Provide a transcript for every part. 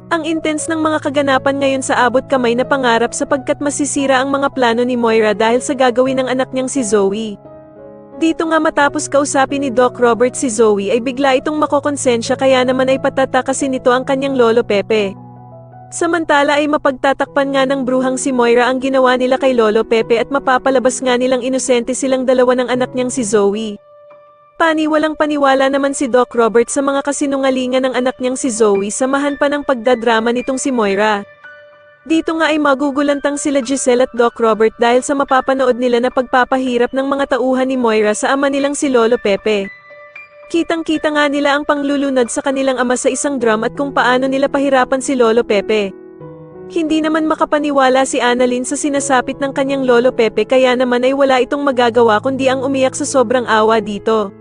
Ang intense ng mga kaganapan ngayon sa abot kamay na pangarap sapagkat masisira ang mga plano ni Moira dahil sa gagawin ng anak niyang si Zoe. Dito nga matapos kausapin ni Doc Robert si Zoe ay bigla itong makokonsensya kaya naman ay patatakasin nito ang kanyang lolo Pepe. Samantala ay mapagtatakpan nga ng bruhang si Moira ang ginawa nila kay Lolo Pepe at mapapalabas nga nilang inosente silang dalawa ng anak niyang si Zoe. Paniwalang paniwala naman si Doc Robert sa mga kasinungalingan ng anak niyang si Zoe samahan pa ng pagdadrama nitong si Moira. Dito nga ay magugulantang sila Giselle at Doc Robert dahil sa mapapanood nila na pagpapahirap ng mga tauhan ni Moira sa ama nilang si Lolo Pepe. Kitang-kita nga nila ang panglulunod sa kanilang ama sa isang drum at kung paano nila pahirapan si Lolo Pepe. Hindi naman makapaniwala si Annalyn sa sinasapit ng kanyang Lolo Pepe kaya naman ay wala itong magagawa kundi ang umiyak sa sobrang awa dito.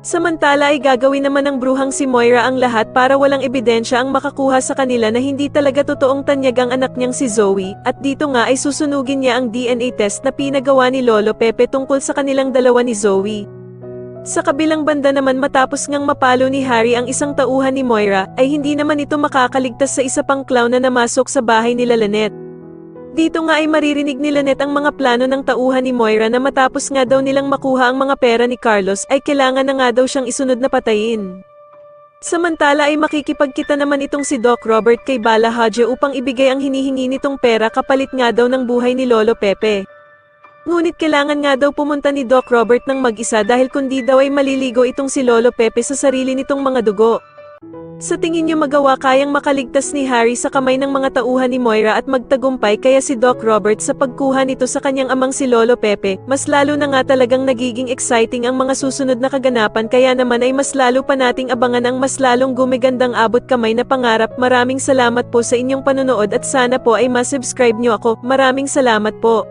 Samantala ay gagawin naman ng bruhang si Moira ang lahat para walang ebidensya ang makakuha sa kanila na hindi talaga totoong tanyag ang anak niyang si Zoe, at dito nga ay susunugin niya ang DNA test na pinagawa ni Lolo Pepe tungkol sa kanilang dalawa ni Zoe. Sa kabilang banda naman matapos ngang mapalo ni Harry ang isang tauhan ni Moira, ay hindi naman ito makakaligtas sa isa pang clown na namasok sa bahay nila Lynette. Dito nga ay maririnig ni Lynette ang mga plano ng tauhan ni Moira na matapos nga daw nilang makuha ang mga pera ni Carlos ay kailangan na nga daw siyang isunod na patayin. Samantala ay makikipagkita naman itong si Doc Robert kay Bala Hadjo upang ibigay ang hinihingi nitong pera kapalit nga daw ng buhay ni Lolo Pepe. Ngunit kailangan nga daw pumunta ni Doc Robert ng mag-isa dahil kundi daw ay maliligo itong si Lolo Pepe sa sarili nitong mga dugo. Sa tingin niyo magawa kayang makaligtas ni Harry sa kamay ng mga tauhan ni Moira at magtagumpay kaya si Doc Robert sa pagkuha nito sa kanyang amang si Lolo Pepe, mas lalo na nga talagang nagiging exciting ang mga susunod na kaganapan kaya naman ay mas lalo pa nating abangan ang mas lalong gumigandang abot kamay na pangarap. Maraming salamat po sa inyong panonood at sana po ay ma-subscribe niyo ako. Maraming salamat po.